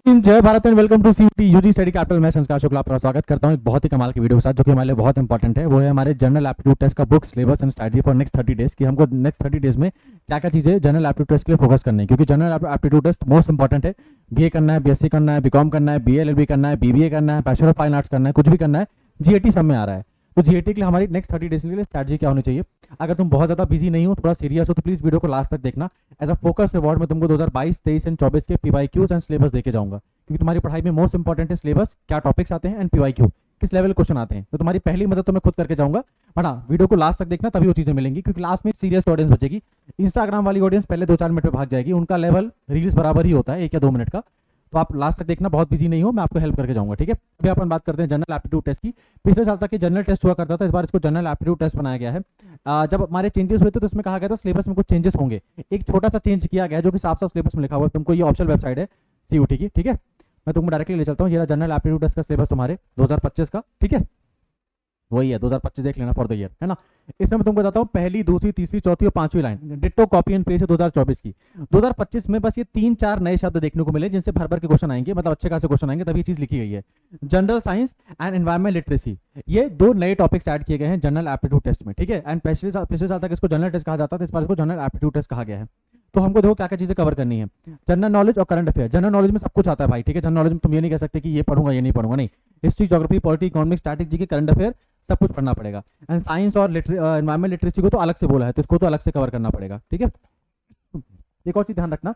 जय Bharat and welcome to CUET UG study capital. मैं संस्कार शुक्ला आपका स्वागत करता हूं एक बहुत ही कमाल की वीडियो के साथ, जो कि हमारे लिए बहुत इंपॉर्टेंट है। वो है हमारे जनरल एप्टीट्यूड टेस्ट का book, syllabus and strategy for next 30 days की। हमको नेक्स्ट 30 डेज में क्या क्या चीजें जनरल एप्टीट्यूड टेस्ट के लिए फोकस करनी है, क्योंकि general aptitude test most important है। बीए करना है, बीएससी करना है, बीकॉम करना है, बीएलएलबी करना है, बीबीए करना है, बैचलर ऑफ फाइन आर्ट्स करना है, कुछ भी करना है, जीएटी सब में आ रहा है। तो जीएटी के लिए हमारी नेक्स्ट 30 डेज के लिए स्ट्रेटजी क्या होनी चाहिए। अगर तुम बहुत ज्यादा बिजी नहीं हो, थोड़ा सीरियस हो, तो प्लीज वीडियो को लास्ट तक देखना। एज अ फोकस रिवॉर्ड में तुमको 2022, 23 एंड 24 के पीवाईक्यूज एंड सिलेबस देके जाऊंगा, क्योंकि तुम्हारी पढ़ाई में मोस्ट इंपॉर्टेंट है सिलेबस, क्या टॉपिक्स आते हैं, एंड पीवाईक्यू किस लेवल क्वेश्चन आते हैं। तो तुम्हारी पहली मदद तो मैं खुद करके जाऊंगा, बट हाँ वीडियो को लास्ट तक देखना, तभी वो चीजें मिलेंगी। क्योंकि लास्ट में सीरियस ऑडियंस बचेगी। इंस्टाग्राम वाली ऑडियंस पहले 2-4 मिनट में भाग जाएगी, उनका लेवल रील्स बराबर ही होता है 1 या 2 मिनट का। तो आप लास्ट तक देखना, बहुत बिजी नहीं हो, मैं आपको हेल्प करके जाऊंगा, ठीक है। अभी अपन बात करते हैं जनरल एप्टीट्यूड टेस्ट की। पिछले साल तक ये जनरल टेस्ट हुआ करता था, इस बार इसको जनरल एप्टीट्यूड टेस्ट बनाया गया है। जब हमारे चेंजेस हुए थे तो इसमें कहा गया था सिलेबस में कुछ चेंजेस होंगे। एक छोटा सा चेंज किया गया, जो कि साफ साफ सिलेबस में लिखा हुआ है। तुमको ये ऑप्शनल वेबसाइट है सीयूटी की, ठीक है। मैं तुमको डायरेक्टली ले चलता हूँ। ये जनरल एप्टीट्यूड टेस्ट का सिलेबस तुम्हारे 2025 का, ठीक है, वही है 2025, देख लेना फॉर द ईयर, है ना। इसमें मैं तुमको बताता हूँ पहली, दूसरी, तीसरी, चौथी और पांचवी line ditto copy and paste है 2024 की। 2025 में बस ये 3-4 नए शब्द देखने को मिले, जिनसे भर भर के क्वेश्चन आएंगे, मतलब अच्छे खासे क्वेश्चन आएंगे, तभी ये चीज लिखी गई है। General science and environment literacy, ये 2 नए टॉपिक्स ऐड किए गए हैं जनरल एप्टीट्यूड टेस्ट में, ठीक है। एंड पिछले साल तक इसको जनरल टेस्ट कहा जाता था, इस बार इसको जनरल एप्टीट्यूड टेस्ट कहा गया है। तो हमको देखो क्या क्या चीजें कवर करनी है। जनरल नॉलेज और करंट अफेयर। जनरल नॉलेज में सब कुछ आता है भाई, ठीक है। जनरल नॉलेज में तुम ये नहीं कह सकते कि ये पढ़ूंगा ये नहीं पढ़ूंगा, नहीं। History, geography, polity, economics, static, के करंट अफेयर सब कुछ पढ़ना पड़ेगा। एंड साइंस और एनवायरमेंट लिटरेसी को तो अलग से बोला है, तो इसको तो अलग से कवर करना पड़ेगा, ठीक है। एक और चीज ध्यान रखना,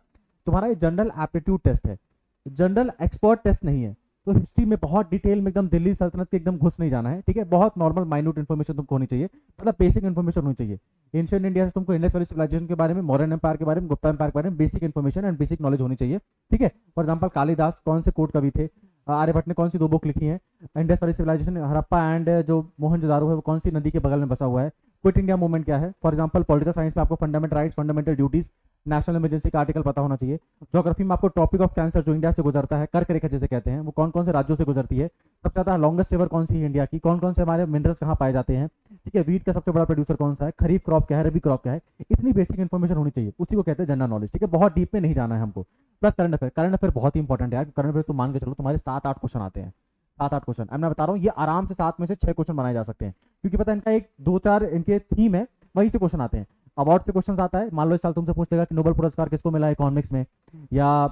तुम्हारा ये जनरल एप्टीट्यूड टेस्ट है, जनरल एक्सपर्ट टेस्ट नहीं है। तो हिस्ट्री में बहुत डिटेल में एकदम दिल्ली सल्तनत के एकदम घुस नहीं जाना है, ठीक है। बहुत नॉर्मल माइन्यूट इन्फॉर्मेशन तुमको होनी चाहिए, मतलब बेसिक इन्फॉर्मेशन होनी चाहिए। एंशियंट इंडिया से तुमको इंडस वैली सिविलाइजेशन के बारे में, मॉडर्न एम्पायर के बारे में, गुप्ता एम्पायर के बारे में basic information and basic knowledge होनी चाहिए, ठीक है। फॉर एग्जाम्पल कालिदास कौन से कोट कवि थे, आर्यभट्ट ने कौन सी 2 बुक लिखी है, Indus valley civilisation Harappa and जो मोहनजोदारो है वो कौन सी नदी के बगल में बसा हुआ है, क्विट इंडिया मूवमेंट क्या है। फॉर एग्जाम्पल पॉलिटिकल साइंस में आपको fundamental rights, fundamental duties, national emergency का आर्टिकल पता होना चाहिए। ज्योग्राफी में आपको ट्रॉपिक ऑफ कैंसर जो इंडिया से गुजरता है, कर्क रेखा जिसे कहते हैं, वो कौन कौन से राज्यों से गुजरती है, सबसे ज्यादा लॉन्गेस्ट रिवर कौन सी है इंडिया की, कौन कौन से हमारे मिनरल्स कहाँ पाए जाते हैं, ठीक है। वीट का सबसे बड़ा प्रोड्यूसर कौन सा है, खरीफ क्रॉप क्या है, रबी क्रॉप क्या है, इतनी बेसिक इन्फॉर्मेशन होनी चाहिए, उसी को कहते हैं जनरल नॉलेज, ठीक है। बहुत डीप में नहीं जाना है हमको। Plus current affair, current affair बहुत ही इंपॉर्टेंट है यार। करंट अफेयर तो मान के चलो तुम्हारे 7-8 क्वेश्चन आते हैं, 7-8 क्वेश्चन। अब मैं बता रहा हूँ ये आराम से 7 में से 6 क्वेश्चन बनाए जा सकते हैं, क्योंकि पता है इनका एक 2-4 इनके थीम है, वहीं से क्वेश्चन आते हैं। अवार्ड से क्वेश्चन आता है, मान लो इस साल तुमसे पूछ लेगा कि नोबेल पुरस्कार किसको मिला है इकोनॉमिक्स में, या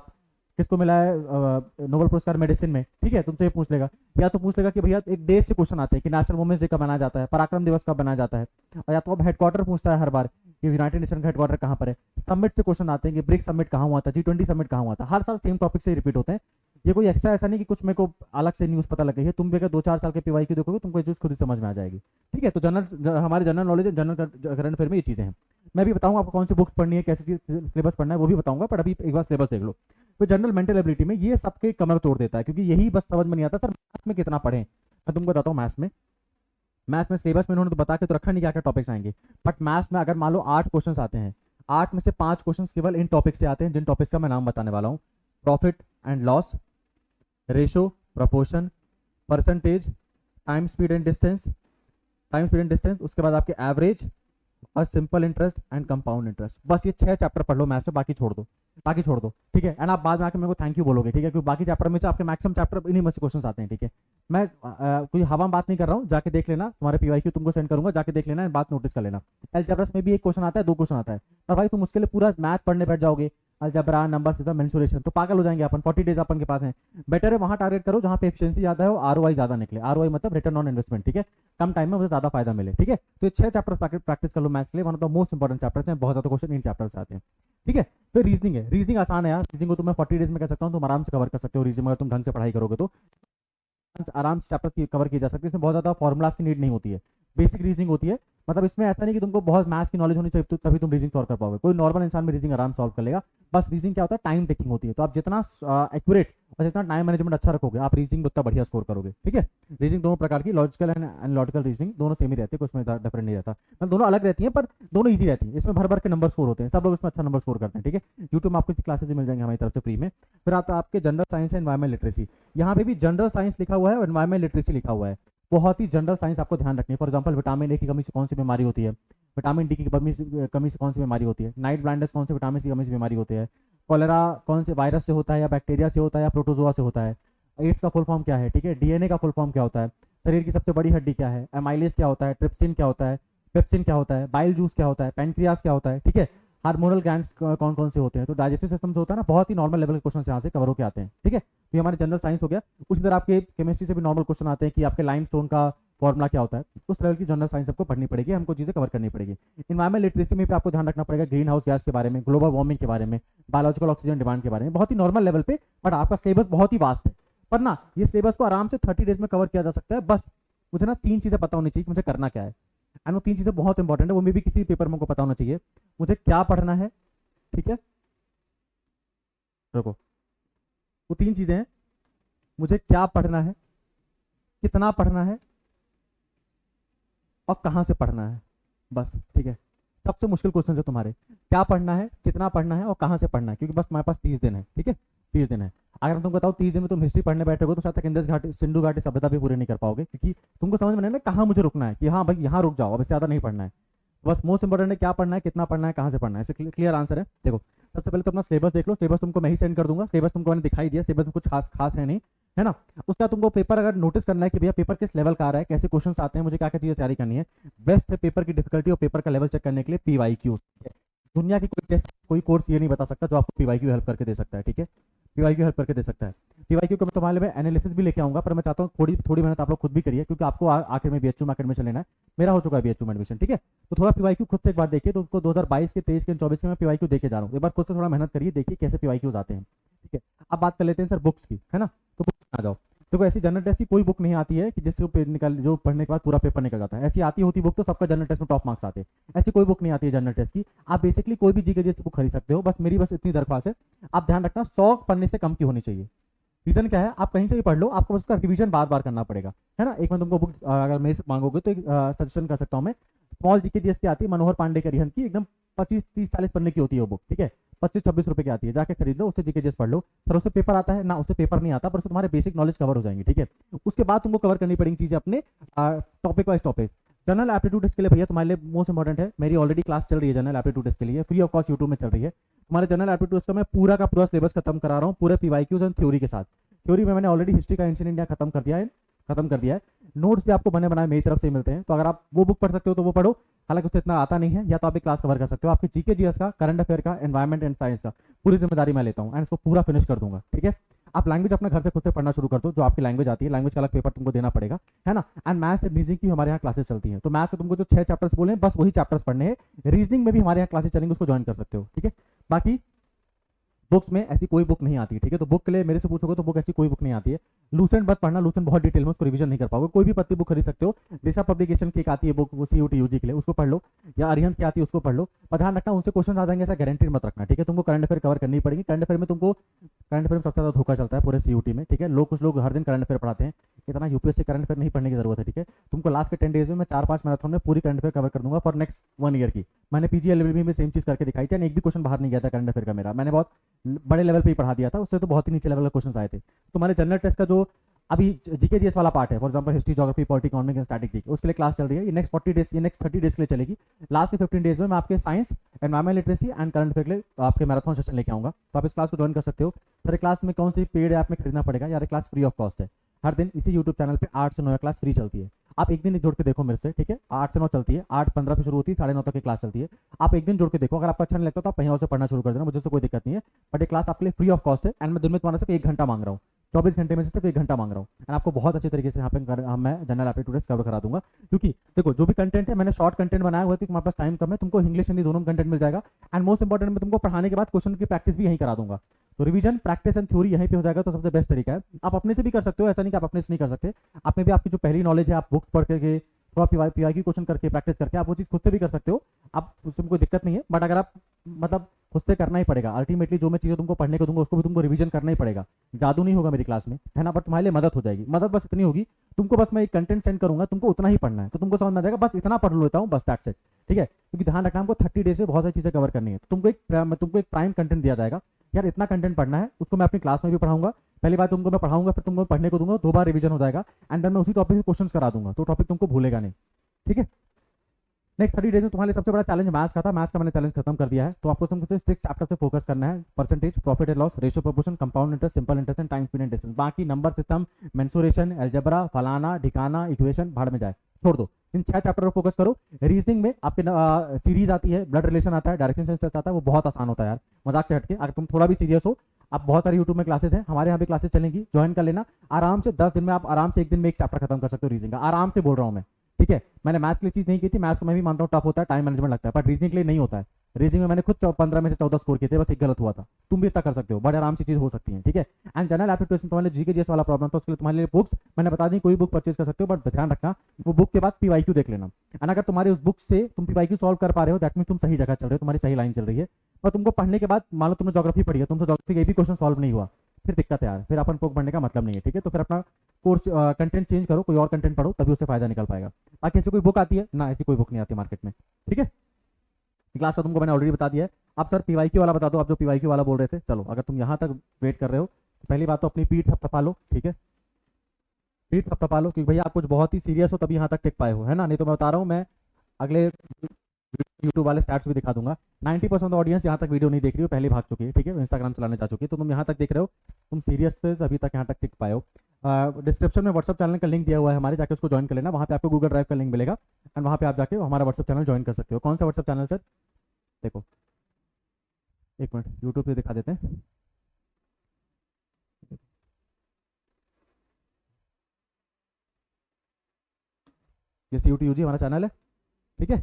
किसको मिला है नोबेल पुरस्कार मेडिसिन में, ठीक है, तुमसे ये पूछ लेगा। या तो पूछ लेगा कि भैया एक डे से क्वेश्चन आते हैं कि नेशनल वुमेन्स डे कब मनाया जाता है, पराक्रम दिवस कब मनाया जाता है। और या तो अब हेडक्वार्टर पूछता है हर बार कि यूनाइटेड नेशन का हेडक्वार्टर कहाँ पर है। समिट से क्वेश्चन आते हैं कि ब्रिक्स समिट कहाँ हुआ था, G20 समिट कहाँ हुआ था। हर साल सेम टॉपिक से रिपीट होते हैं। ये कोई एक्स्ट्रा ऐसा नहीं कि कुछ मेरे को अलग से न्यूज़ पता लग गई है। तुम भी अगर 2-4 साल के पीवाई की देखोगे, तुमको ये चीज़ खुद ही समझ में आ जाएगी, ठीक है। तो जनरल हमारे general knowledge, general current affair में ये चीज़ें हैं। मैं भी बताऊंगा आपको कौन सी बुक्स पढ़नी है, कैसे सिलेबस पढ़ना है, वो भी बताऊंगा, पर अभी एक बार सिलेबस देख लो। तो जनरल मेंटल एबिलिटी में ये सबके कमर तोड़ देता है, क्योंकि यही बस समझ में नहीं आता सर मैथ्स में कितना पढ़ें। मैं तुमको बताता हूँ मैथ्स में सिलेबस में उन्होंने तो बता के तो रखा नहीं क्या क्या टॉपिक्स आएंगे। बट मैथ्स में अगर मान लो 8 क्वेश्चन आते हैं, 8 में से 5 क्वेश्चन केवल इन टॉपिक से आते हैं, जिन टॉपिक्स का मैं नाम बताने वाला हूँ। Profit and loss, ratio, proportion, percentage, time speed and distance, उसके बाद आपके एवरेज और simple interest and compound interest. बस ये 6 चैप्टर पढ़ लो मैथ्स में, बाकी छोड़ दो, ठीक है। एंड आप बाद में आके मेरे को थैंक यू बोलोगे, ठीक है, क्योंकि बाकी चैप्टर में से आपके मैक्सिमम चैप्टर इन्हीं में से क्वेश्चन आते हैं, ठीक है। मैं कोई हवा में बात नहीं कर रहा हूँ, जाके देख लेना, तुम्हारे पीवाईक्यू तुमको सेंड करूंगा, जाके देख लेना, बात नोटिस कर लेना। अलजेब्रास में भी 1 क्वेश्चन आता है, 2 क्वेश्चन आता है, पर भाई तुम उसके लिए पूरा मैथ पढ़ने बैठ जाओगे, अलजेब्रा, नंबर सिस्टम, मेंसुरेशन, तो पागल हो जाएंगे अपन। 40 डेज अपन के पास है। बेटर है वहां टारगेट करो जहां पे एफिशिएंसी ज्यादा है और आरओआई ज्यादा निकले। आरओआई मतलब रिटर्न ऑन इन्वेस्टमेंट, ठीक है, कम टाइम में मुझे ज्यादा फायदा मिले, ठीक है। तो ये 6 चैप्टर्स प्रैक्टिस कर लो मैथ्स के लिए, one of the most important chapters हैं, बहुत ज्यादा क्वेश्चन इन चैप्टर से आते हैं, ठीक है। फिर रीजनिंग है, रीजनिंग आसान है यार, रीजनिंग को तो मैं 40 डेज में कर सकता हूँ, तुम आराम से कवर कर सकते हो रीजनिंग, अगर तुम ढंग से पढ़ाई करोगे तो आराम से चैप्टर कवर किए जा सकते हैं। इसमें बहुत ज्यादा फॉर्मुलाज की नीड नहीं होती है, बेसिक रीजनिंग होती है। मतलब इसमें ऐसा नहीं कि तुमको बहुत मैथ्स की नॉलेज होनी चाहिए तो तभी तुम रीजनिंग सॉल्व कर पाओगे, कोई नॉर्मल इंसान भी रीजनिंग आराम सॉल्व कर लेगा। बस रीजनिंग क्या होता है, टाइम टेकिंग होती है, तो आप जितना एक्यूरेट और जितना टाइम मैनेजमेंट अच्छा रखोगे, आप रीजनिंग में उतना बढ़िया स्कोर करोगे, ठीक है। रीजनिंग दोनों प्रकार की, लॉजिकल एंड अनलॉजिकल रीजनिंग दोनों सेम ही रहती है, कुछ में डिफरेंट नहीं रहता, मतलब दोनों अलग रहती है, पर दोनों ईजी रहती है। इसमें भर भर के नंबर स्कोर होते हैं, सब लोग इसमें अच्छा नंबर स्कोर करते हैं, ठीक है। यूट्यूब में आपको क्लासेज मिल जाएंगे हमारी तरफ से फ्री में। फिर आपके जनरल साइंस है, एनवायरमेंट लिटरेसी, यहाँ पे भी जनरल साइंस लिखा हुआ है और एनवायरमेंट लिटरेसी लिखा हुआ है। बहुत ही जनरल साइंस आपको ध्यान रखनी है। फॉर एग्जांपल विटामिन ए की कमी से कौन सी बीमारी होती है, विटामिन डी की कमी से कौन सी बीमारी होती है, नाइट ब्लाइंडनेस कौन से विटामिन सी कमी से बीमारी होती है, कॉलेरा कौन से वायरस से होता है, या बैक्टीरिया से होता है, या प्रोटोजोआ से होता है। एड्स का फुल फॉर्म क्या है, ठीक है। डीएनए का फुल फॉर्म क्या होता है, शरीर की सबसे बड़ी हड्डी क्या है, एमाइलेज क्या होता है, ट्रिप्सिन क्या होता है, पेप्सिन क्या होता है, बाइल जूस क्या होता है, पेनक्रियास क्या होता है, ठीक है। हार्मोनल ग्लैंड्स कौन कौन से होते हैं। तो डाइजेस्टिव सिस्टम से होता है ना, बहुत ही नॉर्मल लेवल के क्वेश्चन यहाँ से कवर होकर आते हैं, ठीक है। तो ये हमारे जनरल साइंस हो गया। उसी तरह आपके केमिस्ट्री से भी नॉर्मल क्वेश्चन आते हैं कि आपके लाइमस्टोन का फॉर्मुला क्या होता है। उस लेवल की जनरल साइंस आपको पढ़नी पड़ेगी, हमको चीज़ें कवर करनी पड़ेगी। इन्वायरमेंट लिटरेसी में भी आपको ध्यान रखना पड़ेगा, ग्रीन हाउस गैस के बारे में, ग्लोबल वार्मिंग के बारे में, बायोलॉजिकल ऑक्सीजन डिमांड के बारे में, बहुत ही नॉर्मल लेवल पे। बट आपका सिलेबस बहुत ही वास्ट है, पर ना ये सिलेबस को आराम से 30 डेज में कवर किया जा सकता है। बस मुझे ना 3 चीज़ें पता होनी चाहिए कि मुझे करना क्या है, एंड वो 3 चीज़ें बहुत इंपॉर्टेंट है, वो मे भी किसी पेपर में को पता होना चाहिए। मुझे क्या पढ़ना है, ठीक है, रुको, वो 3 चीज़ें हैं, मुझे क्या पढ़ना है, कितना पढ़ना है, और कहाँ से पढ़ना है। बस, ठीक है। सबसे मुश्किल क्वेश्चन है तुम्हारे, क्या पढ़ना है, कितना पढ़ना है, और कहाँ से पढ़ना है, क्योंकि बस हमारे पास 30 दिन है, ठीक है। 30 दिन है। अगर मैं तुमको बताऊँ 30 दिन में तुम हिस्ट्री पढ़ने बैठोगे तो शायद तक इंडस घाटी, सिंधु घाटी सभ्यता भी पूरी नहीं कर पाओगे, क्योंकि तुमको समझ में नहीं ना कहाँ मुझे रुकना है, कि हाँ भाई यहाँ रुक जाओ, अब इससे ज़्यादा नहीं पढ़ना है। बस मोस्ट इंपॉर्टेंट है क्या पढ़ना है, कितना पढ़ना है, कहाँ से पढ़ना है, इससे क्लियर आंसर है। देखो, सबसे पहले तो अपना सिलेबस देख लो। सिलेबस तुमको मैं ही सेंड कर दूंगा, सिलेबस तुमको मैंने दिखाई दिया, सिलेबस में कुछ खास खास है नहीं, है ना। उसका तुमको पेपर अगर नोटिस करना है कि भैया पेपर किस लेवल का आ रहा है, कैसे क्वेश्चन आते हैं, मुझे क्या क्या चीज़ें तैयारी करनी है, बेस्ट है पेपर की डिफिकल्टी और पेपर का लेवल चेक करने के लिए PYQ। दुनिया की कोई टेस्ट, कोई कोर्स ये नहीं बता सकता जो आपको PYQ हेल्प करके दे सकता है, ठीक है। PYQ हेल्प करके दे सकता है। PYQ को मैं तुम्हारे लिए एनालिसिस भी लेके आऊंगा, पर मैं चाहता हूँ थोड़ी थोड़ी मेहनत आप लोग खुद भी करिए, क्योंकि आपको आखिर में BHU में एडमिशन लेना है। मेरा हो चुका है BHU में एडमिशन, ठीक है। तो थोड़ा PYQ खुद से एक बार देखिए, तो उसको 2022 के, 23 के, 24 के मैं PYQ देके जा रहा हूँ। एक बार खुद से थोड़ा मेहनत करिए, देखिए कैसे PYQs आते हैं, ठीक है। अब बात कर लेते हैं सर बुक्स की, है ना। तो बुक्स आ जाओ। देखो, ऐसी जनरल टेस्ट की कोई बुक नहीं आती है कि जिससे निकल, जो पढ़ने के बाद पूरा पेपर निकल जाता है। ऐसी आती होती बुक तो सबका जनरल टेस्ट में टॉप मार्क्स आते हैं। ऐसी कोई बुक नहीं आती है जनरल टेस्ट की। आप बेसिकली कोई भी जीके जैसी बुक खरीद सकते हो, बस मेरी बस इतनी दरख्वास्त है, आप ध्यान रखना 100 पढ़ने से कम की होनी चाहिए। रीजन क्या है, आप कहीं से भी पढ़ लो, आपको बस उसका रिवीजन बार बार करना पड़ेगा, है ना। एक मैं तुमको बुक अगर मेरे से मांगोगे तो एक सजेशन कर सकता हूँ मैं। स्मॉल जीके जीएस की आती है, मनोहर पांडे के अरिहंत की, एकदम 25, 30, 40 पन्ने की होती है वो बुक, ठीक है। 25-26 रुपए की आती है, जाके खरीद लो, उससे जीके जीएस पढ़ लो। सर उससे पेपर आता है ना, उससे पेपर नहीं आता, पर उससे तुम्हारे बेसिक नॉलेज कवर हो जाएंगे, ठीक है। उसके बाद तुमको कवर करनी पड़ेगी चीजें अपने topic wise topic. General aptitude test के लिए भैया तुम्हारे लिए मोस्ट इंपॉर्टेंट है, मेरी ऑलरेडी क्लास चल रही है जनरल एप्टीट्यूड टेस्ट के लिए, फ्री ऑफ कॉस्ट यूट्यूब में चल रही है। तुम्हारे जनरल एप्टीट्यूड टेस्ट का मैं पूरा का पूरा सिलेबस खत्म करा रहा हूँ, पूरे PYQs एंड थ्योरी के साथ। थ्योरी में मैंने ऑलरेडी हिस्ट्री का एंशिएंट इंडिया खत्म कर दिया है। नोट्स भी आपको बने बनाए मेरी तरफ से मिलते हैं, तो अगर आप वो बुक पढ़ सकते हो तो वो पढ़ो, हालांकि उससे इतना आता नहीं है, या तो आप एक क्लास कवर कर सकते हो। आपकी जीके जीएस का, करंट अफेयर का, एनवायरमेंट एंड साइंस का पूरी जिम्मेदारी मैं लेता हूँ, एंड इसको पूरा फिनिश कर दूंगा, ठीक है। आप लैंग्वेज अपने घर से खुद से पढ़ना शुरू कर दो, जो आपकी लैंग्वेज आती है, लैंग्वेज का अलग पेपर तुमको देना पड़ेगा, है ना। एंड मैथ्स एंड रीजनिंग की हमारे यहाँ क्लासेस चलती हैं, तो मैथ्स से तुमको जो 6 चैप्टर्स बोले बस वही चैप्टर्स पढ़ने हैं। रीजनिंग में भी हमारे यहाँ क्लासेस चलेंगे, उसको ज्वाइन कर सकते हो, ठीक है। बाकी बुक्स में ऐसी कोई बुक नहीं आती है, ठीक है। तो बुक के लिए मेरे से पूछोगे तो बुक ऐसी कोई बुक नहीं आती है। लूसेंट मत पढ़ना, लूसेंट बहुत डिटेल में उसको रिवीजन नहीं कर पाओगे। कोई भी पत्ती बुक खरीद सकते हो। दिशा पब्लिकेशन की एक आती है बुक, वो CUT UG के लिए, उसको पढ़ लो, या अरिहंत की आती है उसको पढ़ लो। पर ध्यान रखना उनसे क्वेश्चन आ जाएंगे ऐसा गारंटी मत रखना, ठीक है। तुमको करंट अफेयर कवर करनी पड़ेगी। करंट अफेयर में तुमको, करंट अफेयर में सबसे ज्यादा धोखा चलता है पूरे CUT में, ठीक है। कुछ लोग हर दिन करंट अफेयर पढ़ाते हैं, इतना UPSC करंट अफेयर नहीं पढ़ने की जरूरत है, ठीक है। तुमको लास्ट के 10 डेज में मैं 4-5 मैराथन में पूरी करंट अफेयर कवर कर दूंगा फॉर नेक्स्ट 1 ईयर की। मैंने PG LLB में सेम चीज करके दिखाई थी, एक भी क्वेश्चन बाहर नहीं गया था करंट अफेयर का मेरा, मैंने बहुत बड़े लेवल पे ही पढ़ा दिया था, उससे तो बहुत ही नीचे लेवल के क्वेश्चन आए थे। तुम्हारे जनरल टेस्ट का जो अभी जीके जीएस वाला पार्ट है, for example history, geography, polity, economic and statistics, उसके लिए क्लास चल रही है। ये नेक्स्ट 40 डेज, ये नेक्स्ट 30 डेज के लिए चलेगी। लास्ट के 15 डेज में मैं आपके science, environment literacy and current affair के लिए आपके मैराथन सेशन लेके आऊंगा, तो आप इस क्लास को ज्वाइन कर सकते हो। सर क्लास में कौन सी पेड ऐप में खरीदना पड़ेगा, यार क्लास फ्री ऑफ कॉस्ट है। हर दिन इसी यूट्यूब चैनल पे 8 से 9 क्लास फ्री चलती है। आप एक दिन जोड़ के देखो मेरे से, ठीक है। 8 से 9 चलती है, 8:15 पे शुरू होती है, 9:30 तक की क्लास चलती है। आप एक दिन जोड़ के देखो, अगर आपको अच्छा नहीं लगता तो आप कहीं और से पढ़ना शुरू कर देना, मुझे तो कोई दिक्कत नहीं है। बट ये क्लास आपके लिए फ्री ऑफ कॉस्ट है, एंड मैं दिन में तुम्हारा सिर्फ 1 घंटा मांग रहा हूँ, 24 घंटे में से सिर्फ 1 घंटा मांग रहा हूँ, एंड आपको बहुत अच्छे तरीके से यहाँ पे मैं जनरल एप्टीट्यूड कवर करा दूंगा। क्योंकि देखो जो भी कंटेंट है मैंने शॉर्ट कंटेंट बनाया हुआ है, तुम्हारे पास टाइम कम है, तुमको इंग्लिश हिंदी दोनों कंटेंट मिल जाएगा। एंड मोस्ट इंपॉर्टेंट मैं तुमको पढ़ाने के बाद क्वेश्चन की प्रैक्टिस भी यहीं करा दूंगा, तो रिवीजन, प्रैक्टिस एंड थ्योरी यहीं पे हो जाएगा, तो सबसे बेस्ट तरीका है। आप अपने से भी कर सकते हो, ऐसा नहीं कि आप अपने से नहीं कर सकते। आप में भी आपकी जो पहली नॉलेज है, आप बुक्स पढ़ के थोड़ा PYQ क्वेश्चन करके प्रैक्टिस करके आप वो चीज़ खुद से भी कर सकते हो, आप उसमें कोई दिक्कत नहीं है। बट अगर आप मतलब खुद से करना ही पड़ेगा, अल्टीमेटली जो मैं चीज़ें तुमको पढ़ने को दूंगा उसको भी तुमको रिवीजन करना ही पड़ेगा। जादू नहीं होगा मेरी क्लास में, है ना। बट तुम्हारे लिए मदद हो जाएगी, मदद बस इतनी होगी, तुमको बस मैं एक कंटेंट सेंड करूंगा, तुमको उतना ही पढ़ना है, तो तुमको समझ में आ जाएगा, बस इतना पढ़ लेता हूँ, बस दैट्स इट, ठीक है। क्योंकि ध्यान रखना, हमको 30 डेज से बहुत सारी चीज़ें कवर करनी है, तो तुमको एक प्राइम कंटेंट दिया जाएगा, यार इतना कंटेंट पढ़ना है, उसको मैं अपनी क्लास में भी पढ़ाऊंगा। पहली बार तुमको मैं पढ़ाऊंगा, फिर तुमको पढ़ने को दूंगा, 2 बार रिवीजन हो जाएगा, एंड देन मैं उसी टॉपिक से क्वेश्चन करा दूंगा, तो टॉपिक तुमको भूलेगा नहीं, ठीक है। नेक्स्ट 30 डेज में तुम्हारे लिए सबसे बड़ा चैलेंज मैथ्स का था। मैथ्स का मैंने चैलेंज खत्म कर दिया है। तो आपको तुमको सिर्फ 6 चैप्टर पे फोकस करना है। Percentage, profit and loss, ratio proportion, compound interest, simple interest and time speed and distance. बाकी नंबर सिस्टम, मेंसुरेशन, अलजेब्रा, फलाना ढिकाना, इक्वेशन भाड़ में जाए, छोड़ दो। इन 6 चैप्टर पर फोकस करो। रीजनिंग में आपके सीरीज आती है, ब्लड रिलेशन आता है, डायरेक्शन सेंस आता है, वो बहुत आसान होता है यार, मजाक से हटके। अगर तुम थोड़ा भी सीरियस हो, आप बहुत सारी यूट्यूब में क्लासेस हैं, हमारे यहाँ भी क्लासेस चलेंगी, ज्वाइन कर लेना। आराम से 10 दिन में आप आराम से एक दिन में एक चैप्टर खत्म कर सकते हो रीजनिंग का, आराम से बोल रहा हूँ मैं, ठीक है। मैंने मैथ्स के लिए चीज नहीं की थी, मैथ्स को मैं भी मानता हूँ टफ होता है, टाइम मैनेजमेंट लगता है, पर रीजनिंग के लिए नहीं होता है। रीजनिंग में मैंने खुद 15 में से 14 स्कोर किए थे, बस एक गलत हुआ था। तुम भी इतना कर सकते हो, बड़े आराम से चीज हो सकती है, ठीक है। एंड जनरल एप्टीट्यूड में तुम्हारे जीके जीएस वाला प्रॉब्लम था, उसके लिए तुम्हारे लिए बुक्स मैंने बता दी, कोई बुक परचेज कर सकते हो, बट ध्यान रखना वो बुक के बाद पीवाईक्यू देख लेना। एंड अगर तुम्हारी उस बुक से तुम पीवाईक्यू सॉल्व कर पा रहे हो, दैट मीन तुम सही जगह चल रहे हो, तुम्हारी सही लाइन चल रही है। और तुमको पढ़ने के बाद मान लो तुमने ज्योग्राफी पढ़ी है, तुमसे ज्योग्राफी का एक भी क्वेश्चन सॉल्व नहीं हुआ, फिर दिक्कत है यार, फिर अपन को पढ़ने का मतलब नहीं है, ठीक है। तो फिर अपना कोर्स कंटेंट चेंज करो, कोई और कंटेंट पढ़ो, तभी उससे फायदा निकल पाएगा। बाकी ऐसी कोई बुक आती है ना, ऐसी कोई बुक नहीं आती मार्केट में, ठीक है। क्लास का तुमको मैंने ऑलरेडी बता दिया है। अब सर पीवाईक्यू वाला बता दो, आप जो पीवाईक्यू वाला बोल रहे थे। चलो, अगर तुम यहाँ तक वेट कर रहे हो तो पहली बात तो अपनी पीठ थपथपा लो, ठीक है। पीठ थपथपा लो, क्योंकि भैया आप कुछ बहुत ही सीरियस हो तभी यहाँ तक टिक पाए हो, है ना। नहीं तो मैं बता रहा हूँ, मैं अगले यूट्यूब वाले स्टैट्स भी दिखा दूंगा। 90% ऑडियंस यहाँ तक वीडियो नहीं देख रही हो, पहले भाग चुकी है, ठीक है, इंस्टाग्राम चलाने जा चुकी है। तो तुम यहाँ तक देख रहे हो, तुम सीरियस से अभी तक यहाँ तक टिक पाए हो। डिस्क्रिप्शन में व्हाट्सअप चैनल का लिंक दिया हुआ है हमारे, जाके उसको ज्वाइन कर लेना। वहाँ पे आपको गूगल ड्राइव का लिंक मिलेगा, एंड वहाँ पे आप जाके हमारा व्हाट्सअप चैनल ज्वाइन कर सकते हो। कौन सा व्हाट्सअप चैनल सर? देखो, एक मिनट, यूट्यूब पे दिखा देते हैं। ये CUT UG हमारा चैनल है, ठीक है।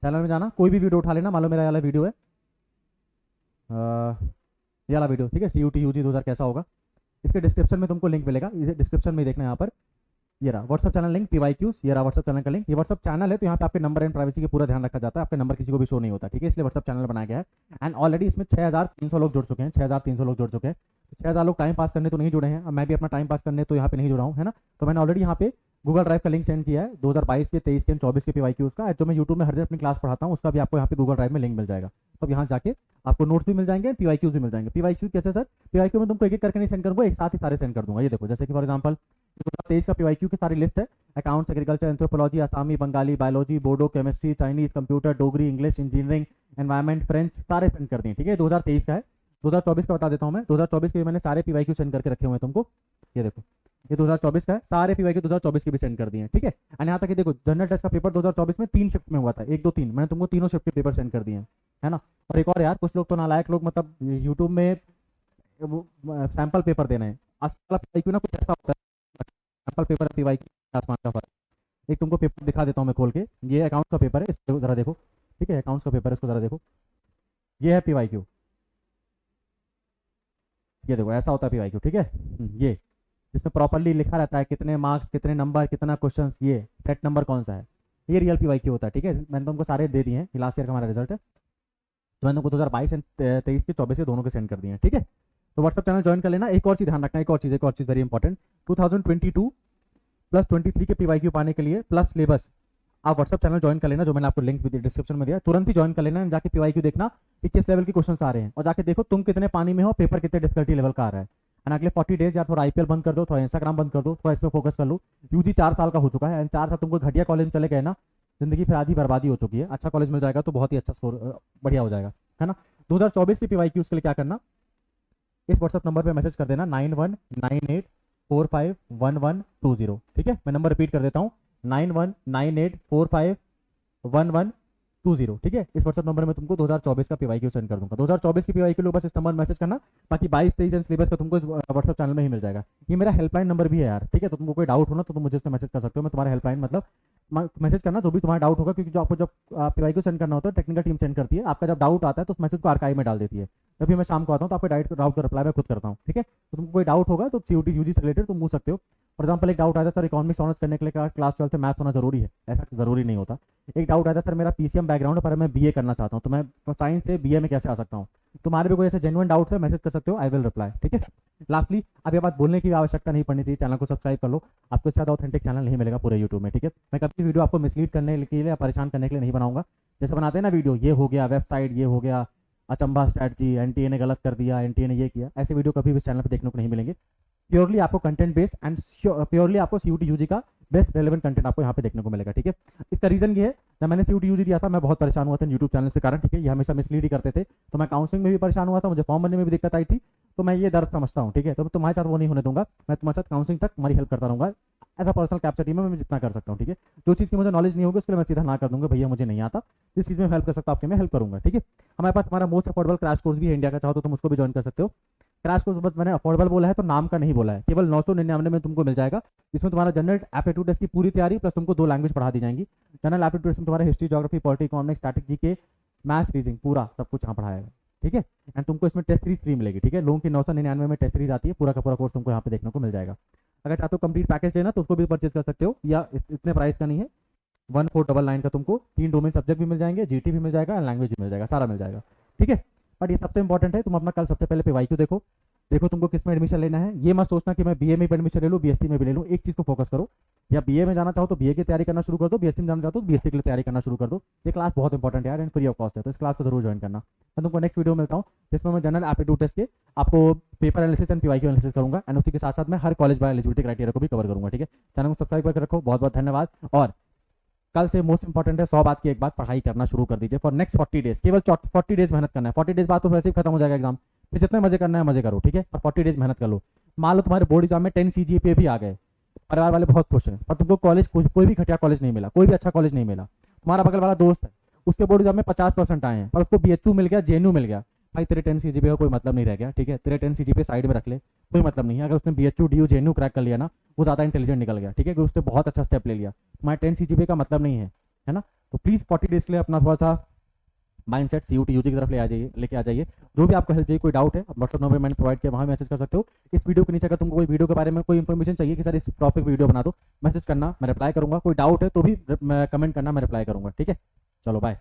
चैनल में जाना, कोई भी वीडियो उठा लेना, मान लो मेरा वाला वीडियो है, ये वाला वीडियो, ठीक है, CUT UG 2000 कैसा होगा। इसके डिस्क्रिप्शन में तुमको लिंक मिलेगा, इसे डिस्क्रिप्शन में देखना, यहाँ पर ये रहा व्हाट्सअप चैनल लिंक, पीवाईक्यूज, ये रहा व्हाट्सअप चैनल का लिंक। ये व्हाट्सअप चैनल है, तो यहाँ पे आपके नंबर एंड प्राइवेसी का पूरा ध्यान रखा जाता है, आपके नंबर किसी को भी शो नहीं होता, ठीक है, इसलिए व्हाट्सअप चैनल बनाया गया है। एंड ऑलरेडी इसमें 6300 लोग जुड़ चुके हैं, 6300 लोग जुड़ चुके हैं। 6000 लोग टाइम पास करने तो नहीं जुड़े हैं, अब मैं भी अपना टाइम पास करने तो यहाँ पे नहीं जुड़ा हूँ, है ना। तो मैंने ऑलरेडी यहाँ पे गूगल ड्राइव का लिंक सेंड किया है, 2022 के, 23 के, 24 के पीवाईक्यूज का, जो मैं यूट्यूब में हर दिन अपनी क्लास पढ़ाता हूँ, उसका भी आपको यहाँ पे गूगल ड्राइव में लिंक मिल जाएगा। तो यहाँ जाके आपको नोट्स भी मिल जाएंगे, पीवाईक्यूज भी मिल जाएंगे। पीवाईक्यू कैसे सर? पीवाईक्यू में तुमको एक एक करके नहीं सेंड करूँगा, एक साथ ही सारे सेंड कर दूंगा। ये देखो, जैसे कि फॉर एग्जाम्पल 2023 का पीवाईक्यू की सारी लिस्ट है, अकाउंट्स, एग्रीकल्चर, एंथ्रोपोलॉजी, आसामी, Bengali, biology, Bodo, chemistry, Chinese, computer, Dogri, English, engineering, environment, French, सारे सेंड कर दिए, ठीक है। 2023 का है, 2024 का बता देता हूँ मैं। 2024 के भी मैंने सारे पीवाईक्यू सेंड करके रखे हुए हैं तुमको, ये देखो, ये 2024 का है, सारे पीवाईक्यू 2024 के भी सेंड कर दिए हैं, ठीक है। और यहाँ तक कि देखो, जनरल टेस्ट का पेपर 2024 में 3 शिफ्ट में हुआ था, 1 2 3, मैंने तुमको तीनों शिफ्ट के पेपर सेंड कर दिए हैं, है ना। और एक और यार, कुछ लोग तो नालायक लोग, मतलब यूट्यूब में वो सैंपल पेपर देना है। आजकल पीवाईक्यू ना कुछ ऐसा होता है, सैंपल पेपर पीवाईक्यू आसमान का फर्क। एक तुमको पेपर दिखा देता हूँ मैं खोल के, ये अकाउंट का पेपर है, इसको जरा देखो, ठीक है, अकाउंट्स का पेपर है, इसको जरा देखो, ये है पीवाईक्यू, ये देखो ऐसा होता है पीवाईक्यू, ठीक है। ये जिसमें प्रॉपरली लिखा रहता है कितने मार्क्स, कितने नंबर, कितना क्वेश्चन, ये सेट नंबर कौन सा है, ये रियल पीवाईक्यू होता है, ठीक है। मैंने तुमको सारे दे दिए हैं, लास्ट ईयर का हमारा रिजल्ट है, तो मैंने तुमको 2022 एंड 23 के 24 के दोनों के सेंड कर दिए हैं, ठीक है। तो व्हाट्सअप चैनल ज्वाइन कर लेना। एक और चीज़ ध्यान रखना, एक और चीज़ वेरी इंपॉर्टेंट, 2022 प्लस 23 के पीवाईक्यू पाने के लिए प्लस सिलेबस, आप व्हाट्सअप चैनल ज्वाइन कर लेना, जो मैंने आपको लिंक भी डिस्क्रिप्शन में दिया, तुरंत ही ज्वाइन कर लेना, जाके पीवाईक्यू देखना कि किस लेवल के क्वेश्चन आ रहे हैं, और जाके देखो तुम कितने पानी में हो, पेपर कितने डिफिकल्टी लेवल का आ रहा है। एंड अगले 40 डेज या थोड़ा IPL बंद कर दो, थोड़ा इंस्टाग्राम बंद कर दो, थोड़ा इसमें फोकस कर लो। यूजी 4 साल का हो चुका है, एंड 4 साल तुमको घटिया कॉलेज में चले गए ना, जिंदगी फिर आधी बर्बादी हो चुकी है। अच्छा कॉलेज मिल जाएगा तो बहुत ही अच्छा स्कोर बढ़िया हो जाएगा, है ना। 2024 की पीवाईक्यूज के लिए क्या करना, इस व्हाट्सअप नंबर पे मैसेज कर देना, 9198451120, ठीक है। मैं नंबर रिपीट कर देता हूँ, 9198451120, ठीक है। इस व्हाट्सअप नंबर में तुमको 2024 का पीवाईक्यू सेंड कर दूंगा। 2024 की पीवाईक्यू लोग बस इस नंबर मैसेज करना, बाकी 22 23 एंड सिलेबस का तुमको इस व्हाट्सअप चैनल में ही मिल जाएगा। ये मेरा हेल्पलाइन नंबर भी है यार, ठीक है। तो तुमको कोई डाउट हो ना, तो तुम मुझे उसमें मैसेज कर सकते हो, मैं तुम्हारा हेल्पलाइन, मतलब मैसेज करना जो भी तुम्हारा डाउट होगा, क्योंकि जो आपको जब पीवाईक्यू सेंड करना होता है, टेक्निकल टीम सेंड करती है, आपका जब डाउट आता है तो उस मैसेज को आर्काइव में डाल देती है। जब भी मैं शाम को आता हूँ तो आपके डाउट का रिप्लाई मैं खुद करता हूँ, ठीक है। तो तुमको कोई डाउट होगा तो CUT UG से रिलेटेड तुम पूछ सकते हो। फॉर एग्जाम्पल, एक डाउट आया था सर, इकोनॉमिक्स ऑनर्स करने के लिए क्लास 12 में मैथ्स होना जरूरी है, ऐसा जरूरी नहीं होता। एक डाउट आया था सर, मेरा PCM बैकग्राउंड है पर मैं BA करना चाहता हूँ, तो मैं साइंस से BA में कैसे आ सकता हूँ। तुम्हारे भी कोई ऐसे जेन्युइन डाउट है, मैसेज कर सकते हो, आई विल रिप्लाई, ठीक है। लास्टली, अब ये बात बोलने की आवश्यकता नहीं पड़नी थी, चैनल को सब्सक्राइब कर लो, आपको इससे ज़्यादा ऑथेंटिक चैनल नहीं मिलेगा पूरे यूट्यूब में, ठीक है। मैं कभी वीडियो आपको मिसलीड करने के लिए या परेशान करने के लिए नहीं बनाऊंगा। जैसे बनाते हैं ना वीडियो, ये हो गया वेबसाइट, ये हो गया अचंबा स्ट्रैटेजी, NTA ने गलत कर दिया, NTA ने ये किया, ऐसे वीडियो कभी भी चैनल पर देखने को नहीं मिलेंगे। प्योरली आपको कंटेंट बेस एंड प्योरली आपको सीयूटी यूजी का बेस्ट रेलेवेंट कंटेंट आपको यहाँ पे देखने को मिलेगा, ठीक है। इसका रीजन ये है, जब मैंने सीयूटी यूजी दिया था मैं बहुत परेशान हुआ था यूट्यूब चैनल के कारण, ठीक है। ये हमेशा मिसलीड ही करते थे, तो मैं काउंसलिंग में भी परेशान हुआ था, मुझे फॉर्म भरने में भी दिक्कत आई थी, तो मैं ये दर्द समझता हूँ, ठीक है। तो तुम्हारे साथ वो नहीं होने दूंगा, मैं तुम्हारे साथ काउंसलिंग तक तुम्हारी हेल्प करता रहूंगा as a personal capture team में, मैं जितना कर सकता हूँ, ठीक है। जो चीज़ की मुझे नॉलेज नहीं होगी उसके लिए मैं सीधा ना कर दूंगा, भैया मुझे नहीं आता, जिस चीज़ में हेल्प कर सकता हूँ आपके मैं हेल्प करूंगा, ठीक है। हमारे पास हमारा मोस्ट अफोर्डेबल क्रैश कोर्स भी है इंडिया का, चाहो तो तुम उसको भी ज्वाइन कर सकते हो। क्रैश कोर्स बस मैंने अफोर्डेबल बोला है तो नाम का नहीं बोला है, केवल 999 में तुमको मिल जाएगा। इसमें तुम्हारा जनरल एप्टीट्यूड टेस्ट की पूरी तैयारी प्लस तुमको 2 लैंग्वेज पढ़ा दी जाएंगी। जनरल एप्टीट्यूड टेस्ट में तुम्हारा history, geography, polity, economics, static, GK, maths, reasoning पूरा सब कुछ यहाँ पढ़ाएगा, ठीक है। एंड तुमको इसमें टेस्ट सीरीज फ्री मिलेगी, ठीक है। लोगों की 999 में टेस्ट सीरीज आती है, पूरा का पूरा कोर्स तुमको यहाँ पे देखने को मिल जाएगा। अगर चाहते हो कंप्लीट पैकेज लेना तो उसको भी परचेज कर सकते हो, या इतने प्राइस का नहीं है, 1499 का तुमको 3 डोमेन सब्जेक्ट भी मिल जाएंगे, जीटी भी मिल जाएगा, लैंग्वेज भी मिल जाएगा, सारा मिल जाएगा, ठीक है। बट ये सबसे इंपॉर्टेंट है, तुम अपना कल सबसे पहले पीवाईक्यू देखो, देखो तुमको किस में एडमिशन लेना है। ये मत सोचना कि मैं बीए में एडमिशन ले लूँ, बीएससी में भी ले लूँ, एक चीज़ को फोकस करो। या बीए में जाना चाहो तो बीए की तैयारी करना शुरू कर दो, बीएससी में जाना चाहो तो बीएससी के लिए तैयारी करना शुरू कर दो। ये क्लास बहुत इंपॉर्टेंट है यार एंड फ्री ऑफ कॉस्ट है, तो इस क्लास को जरूर ज्वाइन करना। मैं तुमको नेक्स्ट वीडियो मिलता हूँ जिसमें मैं जनरल एप्टीट्यूड टेस्ट के आपको paper analysis and PYQ analysis करूंगा, एंड उसी के साथ साथ मैं हर कॉलेज बाय एलिजिबिलिटी क्राइटेरिया को भी कवर करूंगा, ठीक है। चैनल को सब्सक्राइब करके रखो, बहुत बहुत धन्यवाद। और कल से मोस्ट इंपॉर्टेंट है, 100 बात की एक बात, पढ़ाई करना शुरू कर दीजिए फॉर नेक्स्ट 40 डेज। केवल 40 डेज मेहनत करना है, 40 डेज बाद तो वैसे ही खत्म हो जाएगा एग्जाम, फिर जितने मजे करना है मजे करो, ठीक है। पर 40 डेज मेहनत कर लो। मान लो तुम्हारे बोर्ड एग्जाम में 10 CGPA भी आ गए, परिवार वाले बहुत खुश हैं, पर तुमको कॉलेज कोई भी घटिया कॉलेज नहीं मिला, कोई भी अच्छा कॉलेज नहीं मिला। तुम्हारा बगल वाला दोस्त है, उसके बोर्ड एग्जाम में 50% आए हैं, पर उसको BHU मिल गया, JNU मिल गया, भाई तेरे 10 CGPA का कोई मतलब नहीं रह गया, ठीक है। तेरे 10 CGPA साइड में रख ले, कोई मतलब नहीं है। अगर उसने BHU DU JNU क्रैक कर लिया ना, वो ज़्यादा इंटेलिजेंट निकल गया, ठीक है, उसने बहुत अच्छा स्टेप ले लिया। तुम्हारे 10 CGPA का मतलब नहीं है ना। तो प्लीज़ 40 डेज के लिए अपना थोड़ा सा माइंडसेट सीयूटी यूजी की तरफ लेके आ जाइए। जो भी आपको हेल्प चाहिए, कोई डाउट है आप व्हाट्सएप नंबर मैंने प्रोवाइड किया, वहाँ मैसेज कर सकते हो। इस वीडियो के नीचे अगर तुमको कोई वीडियो के बारे में कोई इन्फॉर्मेशन चाहिए कि सर इस टॉपिक वीडियो बना दो, मैसेज करना, मैं रिप्लाई करूंगा। कोई डाउट है तो भी कमेंट करना, मैं रिप्लाई करूंगा, ठीक है। चलो बाय।